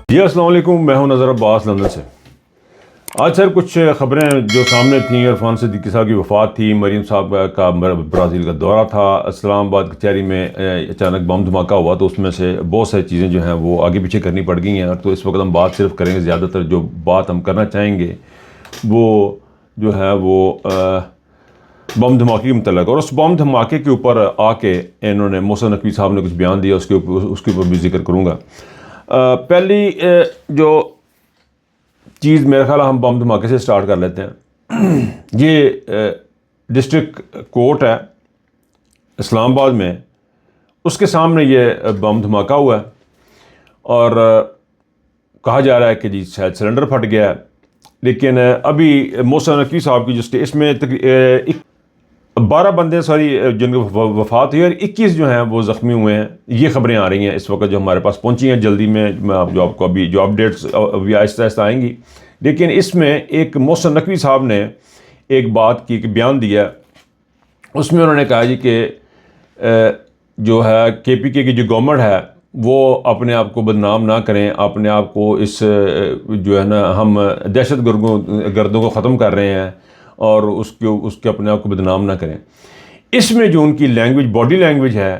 جی السلام علیکم، میں ہوں نظر عباس لندن سے۔ آج سر کچھ خبریں جو سامنے تھیں، عرفان صدیقی صاحب کی وفات تھی، مریم صاحب کا برازیل کا دورہ تھا، اسلام آباد کچہری میں اچانک بم دھماکہ ہوا، تو اس میں سے بہت ساری چیزیں جو ہیں وہ آگے پیچھے کرنی پڑ گئی ہیں۔ تو اس وقت ہم بات صرف کریں گے، زیادہ تر جو بات ہم کرنا چاہیں گے وہ جو ہے وہ بم دھماکے کے متعلق، اور اس بم دھماکے کے اوپر آ کے انہوں نے محسن نقوی صاحب نے کچھ بیان دیا، اس کے اوپر بھی ذکر کروں گا۔ پہلی جو چیز میرا خیال ہم بم دھماکے سے سٹارٹ کر لیتے ہیں۔ یہ ڈسٹرکٹ کورٹ ہے اسلام آباد میں، اس کے سامنے یہ بم دھماکہ ہوا ہے، اور کہا جا رہا ہے کہ جی شاید سلنڈر پھٹ گیا ہے، لیکن ابھی محسن نقوی صاحب کی جو اس میں 12 بندے جن کی وفات ہوئی اور 21 جو ہیں وہ زخمی ہوئے ہیں۔ یہ خبریں آ رہی ہیں اس وقت جو ہمارے پاس پہنچی ہیں، جلدی میں جو آپ کو ابھی جو اپڈیٹس ابھی آہستہ آہستہ آئیں گی۔ لیکن اس میں ایک محسن نقوی صاحب نے ایک بات کی، ایک بیان دیا، اس میں انہوں نے کہا جی کہ جو ہے KPK کی جو گورنمنٹ ہے وہ اپنے آپ کو بدنام نہ کریں، اپنے آپ کو اس جو ہے نا ہم دہشت گردوں کو ختم کر رہے ہیں، اور اس کے اپنے آپ کو بدنام نہ کریں۔ اس میں جو ان کی لینگویج، باڈی لینگویج ہے،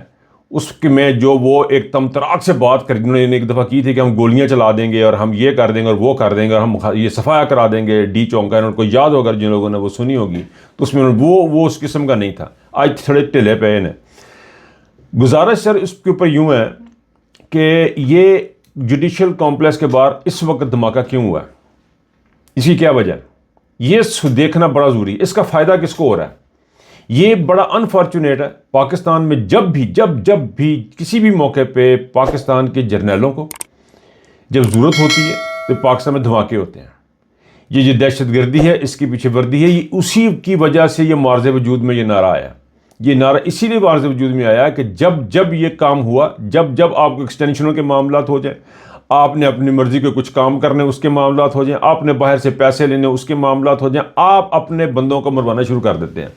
اس میں جو وہ ایک تمطراق سے بات کر، انہوں نے ایک دفعہ کی تھی کہ ہم گولیاں چلا دیں گے اور ہم یہ کر دیں گے اور وہ کر دیں گے اور ہم یہ صفایا کرا دیں گے ڈی چونکا، ان کو یاد ہوگا جن لوگوں نے وہ سنی ہوگی، تو اس میں وہ اس قسم کا نہیں تھا۔ آج تھوڑے ٹھلے پہ ہیں۔ گزارش سر اس کے اوپر یوں ہے کہ یہ جوڈیشل کمپلیکس کے باہر اس وقت دھماکہ کیوں ہوا ہے، اس کی کیا وجہ ہے، یہ دیکھنا بڑا ضروری ہے۔ اس کا فائدہ کس کو ہو رہا ہے؟ یہ بڑا انفارچونیٹ ہے پاکستان میں، جب بھی کسی بھی موقع پہ پاکستان کے جرنیلوں کو جب ضرورت ہوتی ہے تو پاکستان میں دھماکے ہوتے ہیں۔ یہ جو دہشت گردی ہے، اس کی پیچھے وردی ہے، یہ اسی کی وجہ سے یہ معارض وجود میں یہ نعرہ آیا۔ یہ نعرہ اسی لیے معارض وجود میں آیا کہ جب یہ کام ہوا، جب آپ کو ایکسٹینشنوں کے معاملات ہو جائیں، آپ نے اپنی مرضی کے کچھ کام کرنے اس کے معاملات ہو جائیں، آپ نے باہر سے پیسے لینے اس کے معاملات ہو جائیں، آپ اپنے بندوں کو مروانا شروع کر دیتے ہیں،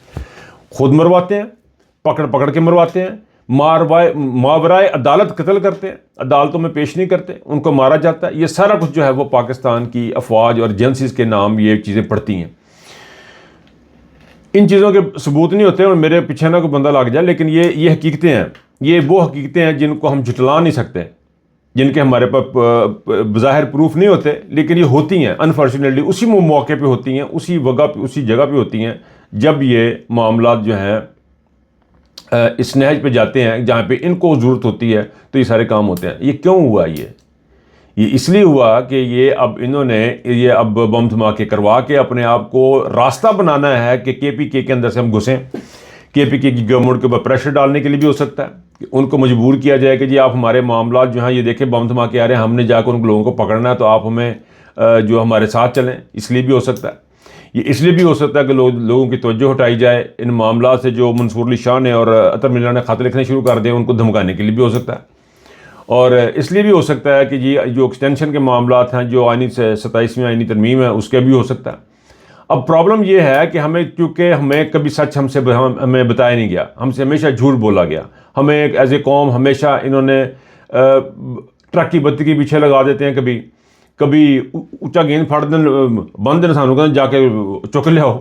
خود مرواتے ہیں، پکڑ کے مرواتے ہیں، ماورائے عدالت قتل کرتے ہیں، عدالتوں میں پیش نہیں کرتے، ان کو مارا جاتا ہے۔ یہ سارا کچھ جو ہے وہ پاکستان کی افواج اور ایجنسیز کے نام یہ چیزیں پڑتی ہیں۔ ان چیزوں کے ثبوت نہیں ہوتے اور میرے پیچھے نہ کوئی بندہ لگ جائے، لیکن یہ حقیقتیں ہیں، یہ وہ حقیقتیں ہیں جن کو ہم جھٹلا نہیں سکتے، جن کے ہمارے پاس بظاہر پروف نہیں ہوتے، لیکن یہ ہوتی ہیں انفارچونیٹلی، اسی موقع پہ ہوتی ہیں، اسی جگہ پہ ہوتی ہیں جب یہ معاملات جو ہیں اس نہج پہ جاتے ہیں جہاں پہ ان کو ضرورت ہوتی ہے، تو یہ سارے کام ہوتے ہیں۔ یہ کیوں ہوا؟ یہ اس لیے ہوا کہ یہ اب انہوں نے یہ اب بم دھماکے کروا کے اپنے آپ کو راستہ بنانا ہے کہ KPK کے اندر سے ہم گھسیں۔ KPK کی گورنمنٹ کے اوپر پریشر ڈالنے کے لیے بھی ہو سکتا ہے کہ ان کو مجبور کیا جائے کہ جی آپ ہمارے معاملات جو ہیں یہ دیکھیں بم دھماکے آ رہے ہیں، ہم نے جا کر ان لوگوں کو پکڑنا ہے، تو آپ ہمیں جو ہمارے ساتھ چلیں۔ اس لیے بھی ہو سکتا ہے، یہ اس لیے بھی ہو سکتا ہے کہ لوگوں کی توجہ ہٹائی جائے ان معاملات سے، جو منصور علی شاہ نے اور عطر ملا نے خط لکھنے شروع کر دیں، ان کو دھمکانے کے لیے بھی ہو سکتا ہے، اور اس لیے بھی ہو سکتا ہے کہ جی جو ایکسٹینشن کے معاملات ہیں، جو 27ویں آئینی ترمیم ہے، اس کے بھی ہو سکتا ہے۔ اب پرابلم یہ ہے کہ کیونکہ ہمیں کبھی سچ ہمیں بتایا نہیں گیا، ہم سے ہمیشہ جھوٹ بولا گیا، ہمیں ایز اے قوم ہمیشہ انہوں نے ٹرک کی بتی کے پیچھے لگا دیتے ہیں، کبھی اونچا گیند پھاڑ دیں، بند دن سانوں کا جا کے چک لے آؤ۔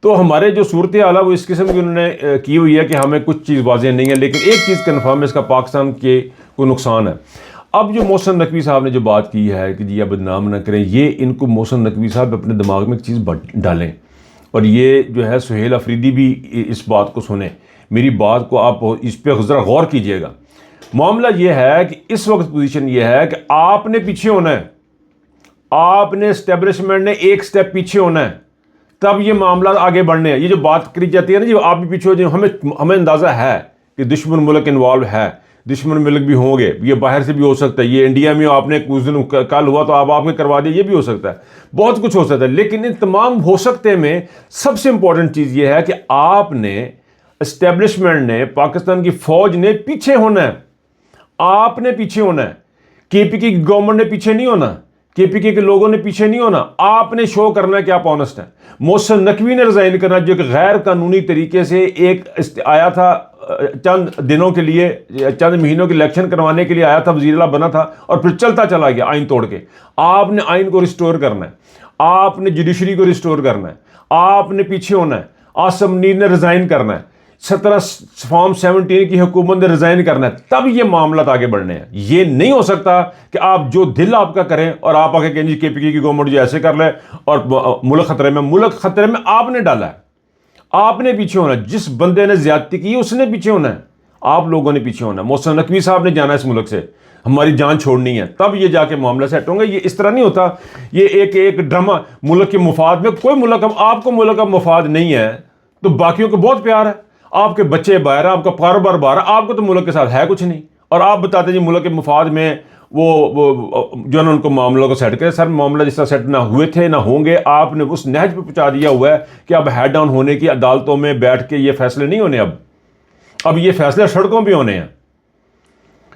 تو ہمارے جو صورت حال ہے وہ اس قسم کی انہوں نے کی ہوئی ہے کہ ہمیں کچھ چیز واضح نہیں ہے، لیکن ایک چیز کنفرم ہے، اس کا پاکستان کے کوئی نقصان ہے۔ اب جو محسن نقوی صاحب نے جو بات کی ہے کہ جی اب بدنام نہ کریں، یہ ان کو محسن نقوی صاحب اپنے دماغ میں ایک چیز ڈالیں، اور یہ جو ہے سہیل افریدی بھی اس بات کو سنیں، میری بات کو آپ اس پہ ذرا غور کیجئے گا۔ معاملہ یہ ہے کہ اس وقت پوزیشن یہ ہے کہ آپ نے پیچھے ہونا ہے، آپ نے اسٹیبلشمنٹ نے ایک سٹیپ پیچھے ہونا ہے، تب یہ معاملات آگے بڑھنے ہیں۔ یہ جو بات کری جاتی ہے نا جی آپ بھی پیچھے ہو جائیں، ہمیں اندازہ ہے کہ دشمن ملک انوالو ہے، دشمن ملک بھی ہوں گے، یہ باہر سے بھی ہو سکتا ہے، یہ انڈیا میں آپ نے کچھ دن کل ہوا تو آپ نے کروا دیا، یہ بھی ہو سکتا ہے، بہت کچھ ہو سکتا ہے، لیکن ان تمام ہو سکتے میں سب سے امپورٹنٹ چیز یہ ہے کہ آپ نے اسٹیبلشمنٹ نے، پاکستان کی فوج نے پیچھے ہونا ہے، آپ نے پیچھے ہونا ہے، KPK کی گورنمنٹ نے پیچھے نہیں ہونا، KPK کے لوگوں نے پیچھے نہیں ہونا، آپ نے شو کرنا ہے کہ آپ آنسٹ ہیں۔ محسن نقوی نے ریزائن کرنا، جو کہ غیر قانونی طریقے سے ایک آیا تھا چند دنوں کے لیے، چند مہینوں کے الیکشن کروانے کے لیے آیا تھا، وزیر اعلیٰ بنا تھا اور پھر چلتا چلا گیا آئین توڑ کے. آپ نے آئین کو ریسٹور کرنا ہے، آپ نے جوڈیشری کو ریسٹور کرنا ہے، آپ نے پیچھے ہونا ہے. عاصم منیر نے ریزائن کرنا ہے، 17 فارم 17 کی حکومت نے ریزائن کرنا ہے، تب یہ معاملات آگے بڑھنے ہیں. یہ نہیں ہو سکتا کہ آپ جو دل آپ کا کریں اور آپ آگے کہیں جی کے پی کی گورنمنٹ جو ایسے کر لے اور ملک خطرے میں. ملک خطرے میں آپ نے ڈالا ہے، آپ نے پیچھے ہونا ہے. جس بندے نے زیادتی کی اس نے پیچھے ہونا ہے، آپ لوگوں نے پیچھے ہونا ہے. محسن نقوی صاحب نے جانا ہے اس ملک سے، ہماری جان چھوڑنی ہے، تب یہ جا کے معاملہ سیٹ ہوں گے. یہ اس طرح نہیں ہوتا، یہ ایک ڈرامہ ملک کے مفاد میں. کوئی ملک، آپ کو ملک کا مفاد نہیں ہے تو باقیوں کو بہت پیار ہے. آپ کے بچے باہر ہیں، آپ کا کاروبار باہر ہے، آپ کو تو ملک کے ساتھ ہے کچھ نہیں، اور آپ بتاتے ہیں جی ملک کے مفاد میں وہ جو ہے نا ان کو معاملوں کو سیٹ کرے. سر معاملہ جس طرح سیٹ نہ ہوئے تھے نہ ہوں گے. آپ نے اس نہج پہ پہنچا دیا ہوا ہے کہ اب ہیڈ ڈاؤن ہونے کی عدالتوں میں بیٹھ کے یہ فیصلے نہیں ہونے، اب یہ فیصلے سڑکوں پہ ہونے ہیں.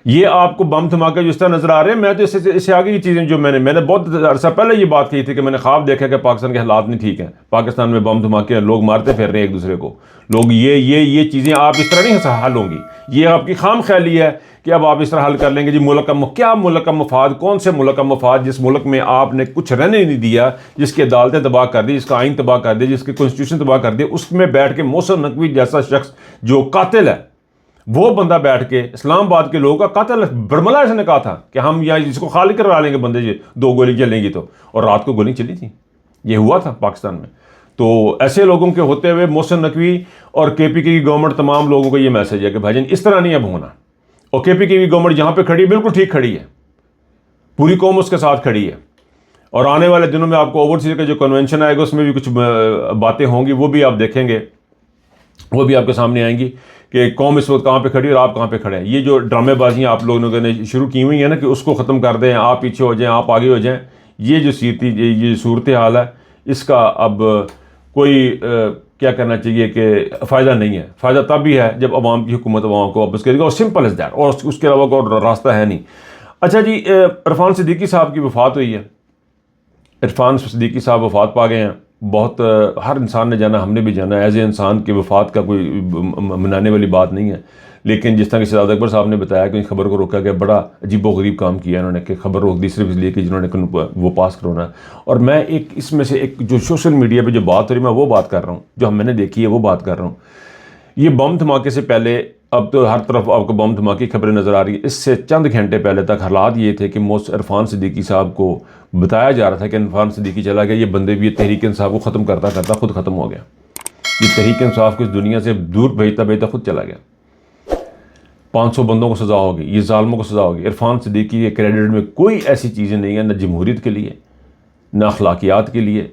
یہ آپ کو بم دھماکے جو اس طرح نظر آ رہے ہیں، میں تو اس سے آگے کی چیزیں جو میں نے بہت عرصہ پہلے یہ بات کی تھی کہ میں نے خواب دیکھا کہ پاکستان کے حالات نہیں ٹھیک ہیں، پاکستان میں بم دھماکے، لوگ مارتے پھر رہے ہیں ایک دوسرے کو. لوگ یہ چیزیں آپ اس طرح نہیں حل ہوں گی. یہ آپ کی خام خیالی ہے کہ اب آپ اس طرح حل کر لیں گے جی ملک کا کیا ملک کا مفاد، کون سے ملک کا مفاد جس ملک میں آپ نے کچھ رہنے نہیں دیا، جس کی عدالتیں تباہ کر دی، جس کا آئین تباہ کر دی، جس کی کانسٹیٹیوشن تباہ کر دی. اس میں بیٹھ کے محسن نقوی جیسا شخص جو قاتل ہے، وہ بندہ بیٹھ کے اسلام آباد کے لوگوں کا قاتل. برملا اس نے کہا تھا کہ ہم یہاں اس کو خالی کروا لیں گے بندے جی 2 گولی چلیں گی تو، اور رات کو گولی چلی تھی. یہ ہوا تھا پاکستان میں. تو ایسے لوگوں کے ہوتے ہوئے محسن نقوی اور کے پی کی گورنمنٹ تمام لوگوں کو یہ میسج ہے کہ بھائی جان اس طرح نہیں اب ہونا. اور کے پی کی گورنمنٹ جہاں پہ کھڑی بالکل ٹھیک کھڑی ہے، پوری قوم اس کے ساتھ کھڑی ہے. اور آنے والے دنوں میں آپ کو اوورسیز کا جو کنونشن آئے گا اس میں بھی کچھ باتیں ہوں گی، وہ بھی آپ دیکھیں گے، وہ بھی آپ کے سامنے آئیں گی کہ قوم اس وقت کہاں پہ کھڑی ہے اور آپ کہاں پہ کھڑے ہیں. یہ جو ڈرامے بازیاں آپ لوگوں نے شروع کی ہوئی ہیں نا کہ اس کو ختم کر دیں، آپ پیچھے ہو جائیں، آپ آگے ہو جائیں، یہ صورت حال ہے. اس کا اب کوئی کیا کرنا چاہیے کہ فائدہ نہیں ہے. فائدہ تب بھی ہے جب عوام کی حکومت عوام کو واپس کرے گا، اور سمپل از دیٹ، اور اس کے علاوہ کوئی راستہ ہے نہیں. اچھا جی، عرفان صدیقی صاحب کی وفات ہوئی ہے. عرفان صدیقی صاحب وفات پا گئے ہیں. بہت ہر انسان نے جانا، ہم نے بھی جانا. ایز اے انسان کی وفات کا کوئی منانے والی بات نہیں ہے، لیکن جس طرح کہ شہزاد اکبر صاحب نے بتایا کہ خبر کو روکا گیا، بڑا عجیب و غریب کام کیا انہوں نے کہ خبر روک دی صرف اس لیے کہ جنہوں نے وہ پاس کرونا ہے. اور میں اس میں سے ایک جو سوشل میڈیا پہ جو بات ہو رہی ہے میں وہ بات کر رہا ہوں، جو میں نے دیکھی ہے وہ بات کر رہا ہوں. یہ بم دھماکے سے پہلے، اب تو ہر طرف آپ کو بم دھماکے کی خبریں نظر آ رہی ہیں. اس سے چند گھنٹے پہلے تک حالات یہ تھے کہ عرفان صدیقی صاحب کو بتایا جا رہا تھا کہ عرفان صدیقی چلا گیا، یہ بندے بھی یہ تحریک انصاف کو ختم کرتا کرتا خود ختم ہو گیا. یہ تحریک انصاف کو اس دنیا سے دور بھیجتا خود چلا گیا. 500 بندوں کو سزا ہوگی، یہ ظالموں کو سزا ہوگی. عرفان صدیقی کے کریڈٹ میں کوئی ایسی چیزیں نہیں ہیں، نہ جمہوریت کے لیے، نہ اخلاقیات کے لیے،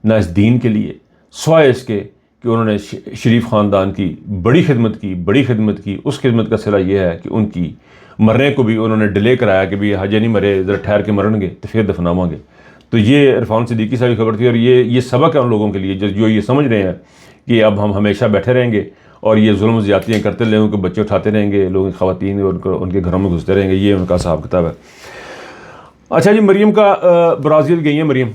نہ اس دین کے لیے، سوائے اس کے کہ انہوں نے شریف خاندان کی بڑی خدمت کی. اس خدمت کا صلہ یہ ہے کہ ان کی مرنے کو بھی انہوں نے ڈیلے کرایا کہ بھی حجے نہیں مرے، ذرا ٹھہر کے مرن گے تو پھر دفناواں گے. تو یہ عرفان صدیقی صاحب کی خبر تھی، اور یہ سبق ہے ان لوگوں کے لیے جو یہ سمجھ رہے ہیں کہ اب ہم ہمیشہ بیٹھے رہیں گے اور یہ ظلم و زیادتیاں کرتے لوگوں کے بچے اٹھاتے رہیں گے، لوگوں کی خواتین ان کے گھروں میں گھستے رہیں گے. یہ ان کا حساب کتاب ہے. اچھا جی، مریم کا برازیل گئی ہیں مریم،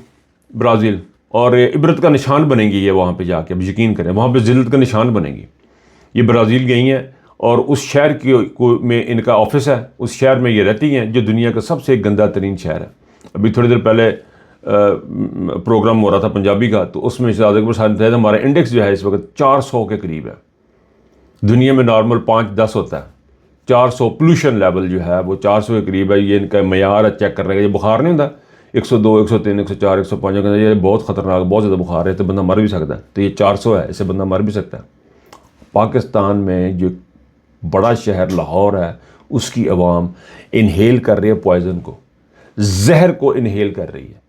برازیل، اور عبرت کا نشان بنیں گی یہ وہاں پہ جا کے. اب یقین کریں وہاں پہ ذلت کا نشان بنے گی. یہ برازیل گئی ہیں اور اس شہر میں ان کا آفس ہے، اس شہر میں یہ رہتی ہیں جو دنیا کا سب سے گندہ ترین شہر ہے. ابھی تھوڑی دیر پہلے پروگرام ہو رہا تھا پنجابی کا، تو اس میں شہزاد اکبر صاحب نے بتایا ہمارا انڈیکس جو ہے اس وقت 400 کے قریب ہے. دنیا میں نارمل 5-10 ہوتا ہے. 400 پولوشن لیول جو ہے وہ 400 کے قریب ہے. یہ ان کا معیار ہے چیک کرنے کا. یہ بخار نہیں ہوتا 102 103 104 105، یہ بہت خطرناک، بہت زیادہ بخار ہے تو بندہ مر بھی سکتا ہے. تو یہ 400 ہے، اس سے بندہ مر بھی سکتا ہے. پاکستان میں جو بڑا شہر لاہور ہے، اس کی عوام انہیل کر رہی ہے پوائزن کو، زہر کو انہیل کر رہی ہے،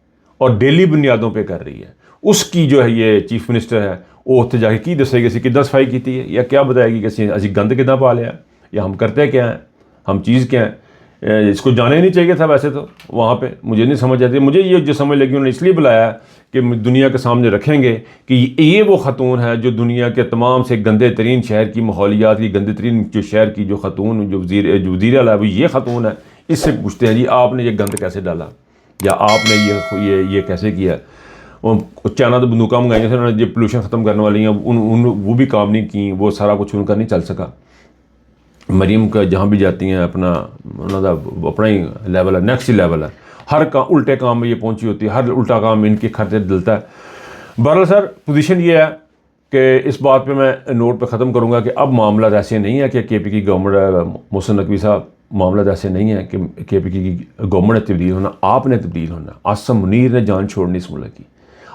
اور ڈیلی بنیادوں پہ کر رہی ہے. اس کی جو ہے یہ چیف منسٹر ہے وہ اتنے جا کے کی دسے گی کدھر صفائی کی ہے، یا کیا بتائے گی کہ اسی گند کدھر پا لیا، یا ہم کرتے کیا ہیں، ہم چیز کیا ہیں. اس کو جانا ہی نہیں چاہیے تھا ویسے تو وہاں پہ. مجھے نہیں سمجھ آتی. مجھے یہ جو سمجھ لگی انہوں نے اس لیے بلایا کہ دنیا کے سامنے رکھیں گے کہ یہ وہ خاتون ہے جو دنیا کے تمام سے گندے ترین شہر کی، ماحولیات کی گندے ترین جو شہر کی جو خاتون، جو وزیر اعلیٰ ہے وہ یہ خاتون ہے. اس سے پوچھتے ہیں جی آپ نے یہ گند کیسے ڈالا، یا آپ نے یہ کیسے کیا. چائنا تو بندوقیں منگائی تھیں انہوں نے، جو پولوشن ختم کرنے والی ہیں وہ بھی کام نہیں کی. وہ سارا کچھ ان کا نہیں چل سکا. مریم کا جہاں بھی جاتی ہیں اپنا اپنا ہی لیول ہے، نیکسٹ لیول ہے، ہر کام الٹے کام میں یہ پہنچی ہوتی ہے، ہر الٹا کام ان کے خرچے دلتا ہے۔ بہرحال سر پوزیشن یہ ہے کہ اس بات پہ میں نوٹ پہ ختم کروں گا کہ اب معاملات ایسے نہیں ہے کہ کے پی کی گورنمنٹ، محسن نقوی صاحب، معاملات ایسے نہیں ہیں کہ کے پی کی گورنمنٹ نے تبدیل ہونا، آپ نے تبدیل ہونا۔ عاصم منیر نے جان چھوڑنی اس ملک کی،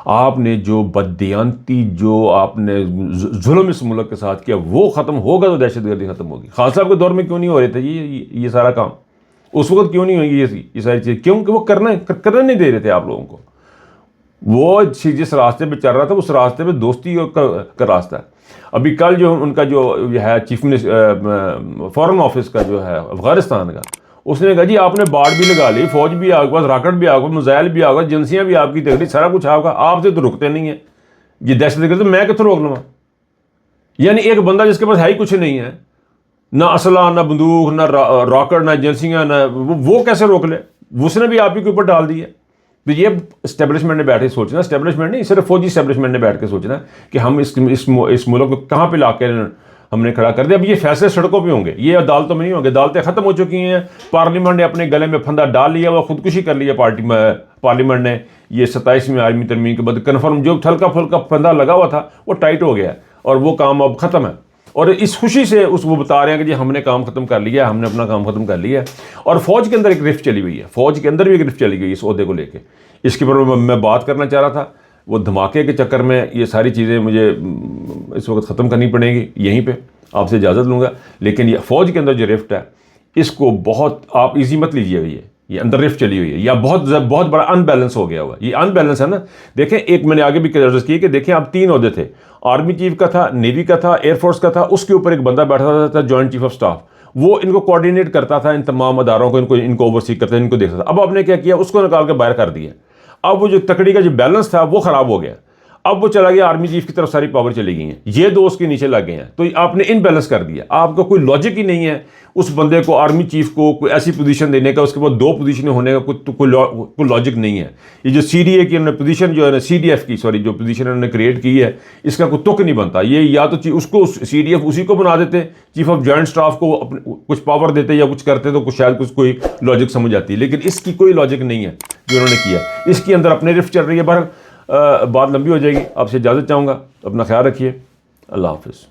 آپ نے جو بددیانتی، جو آپ نے ظلم اس ملک کے ساتھ کیا وہ ختم ہوگا تو دہشت گردی ختم ہوگی۔ خان صاحب کے دور میں کیوں نہیں ہو رہے تھے یہ سارا کام؟ اس وقت کیوں نہیں ہوئی یہ ساری چیزیں؟ کیونکہ وہ کرنے نہیں دے رہے تھے آپ لوگوں کو۔ وہ جس راستے پہ چل رہا تھا اس راستے پہ دوستی کا راستہ ہے۔ ابھی کل جو ان کا جو ہے چیف منسٹر فارن آفس کا جو ہے افغانستان کا، اس نے کہا جی آپ نے باڑ بھی لگا لی، فوج بھی آپ کے پاس، راکٹ بھی آپ کے پاس، میزائل بھی آپ کے پاس، ایجنسیاں بھی آپ کی تگڑی، سارا کچھ آپ کا، آپ سے تو رکتے نہیں ہیں یہ دہشت گردی، میں کتوں روک لوں؟ یعنی ایک بندہ جس کے پاس ہے ہی کچھ نہیں ہے، نہ اسلحہ، نہ بندوق، نہ راکٹ، نہ ایجنسیاں، نہ وہ کیسے روک لے؟ اس نے بھی آپ ہی کے اوپر ڈال دی ہے۔ تو یہ اسٹیبلشمنٹ نے بیٹھ کے سوچنا، اسٹیبلشمنٹ نہیں صرف فوجی اسٹیبلشمنٹ نے بیٹھ کے سوچنا کہ ہم اس ملک کو کہاں پہ لا کے ہم نے کھڑا کر دیا۔ اب یہ فیصلے سڑکوں پہ ہوں گے، یہ عدالتوں میں نہیں ہوں گے، عدالتیں ختم ہو چکی ہیں، پارلیمنٹ نے اپنے گلے میں پھندا ڈال لیا، وہ خودکشی کر لیا پارلیمنٹ نے۔ یہ 27ویں آرمی ترمیم کے بعد کنفرم جو ہلکا پھلکا پھندا لگا ہوا تھا وہ ٹائٹ ہو گیا اور وہ کام اب ختم ہے، اور اس خوشی سے وہ بتا رہے ہیں کہ جی ہم نے کام ختم کر لیا، ہم نے اپنا کام ختم کر لیا۔ اور فوج کے اندر ایک رفت چلی ہوئی ہے، فوج کے اندر بھی ایک رفت چلی گئی اس عہدے کو لے کے۔ اس کے اوپر میں بات کرنا چاہ رہا تھا، وہ دھماکے کے چکر میں یہ ساری چیزیں مجھے اس وقت ختم کرنی پڑیں گی، یہیں پہ آپ سے اجازت لوں گا۔ لیکن یہ فوج کے اندر جو رفت ہے اس کو بہت آپ ایزی مت لیجیے گا، یہ اندر رفت چلی ہوئی ہے، یا بہت بڑا ان بیلنس ہو گیا ہوا ہے، یہ ان بیلنس ہے نا۔ دیکھیں ایک میں نے آگے بھی عرض کی کہ دیکھیں اب 3 عہدے تھے، آرمی چیف کا تھا، نیوی کا تھا، ایئر فورس کا تھا، اس کے اوپر ایک بندہ بیٹھا تھا جوائنٹ چیف آف سٹاف، وہ ان کو کوآرڈینیٹ کرتا تھا، ان تمام اداروں کو ان کو اوورسی کرتا تھا، ان کو دیکھتا تھا۔ اب آپ نے کیا کیا؟ اس کو نکال کے باہر کر دیا۔ اب وہ جو تکڑی کا جو بیلنس تھا وہ خراب ہو گیا، اب وہ چلا گیا آرمی چیف کی طرف، ساری پاور چلی گئی ہیں، یہ 2 اس کے نیچے لگ گئے ہیں، تو آپ نے ان بیلنس کر دیا۔ آپ کا کوئی لاجک ہی نہیں ہے اس بندے کو، آرمی چیف کو کوئی ایسی پوزیشن دینے کا، اس کے بعد 2 پوزیشنیں ہونے کا کوئی لاجک نہیں ہے۔ یہ جو سی ڈی اے کی انہوں نے پوزیشن جو ہے نا، سی ڈی ایف کی جو پوزیشن انہوں نے کریٹ کی ہے، اس کا کوئی تک نہیں بنتا۔ یہ یا تو اس کو سی ڈی ایف اسی کو بنا دیتے، چیف آف جوائنٹ اسٹاف کو کچھ پاور دیتے یا کچھ کرتے تو شاید کچھ کوئی لاجک سمجھ آتی، لیکن اس کی کوئی لاجک نہیں ہے جو انہوں نے کیا۔ اس کے اندر اپنے رفت چل رہی ہے۔ بہرحال بات لمبی ہو جائے گی، آپ سے اجازت چاہوں گا، اپنا خیال رکھیے، اللہ حافظ۔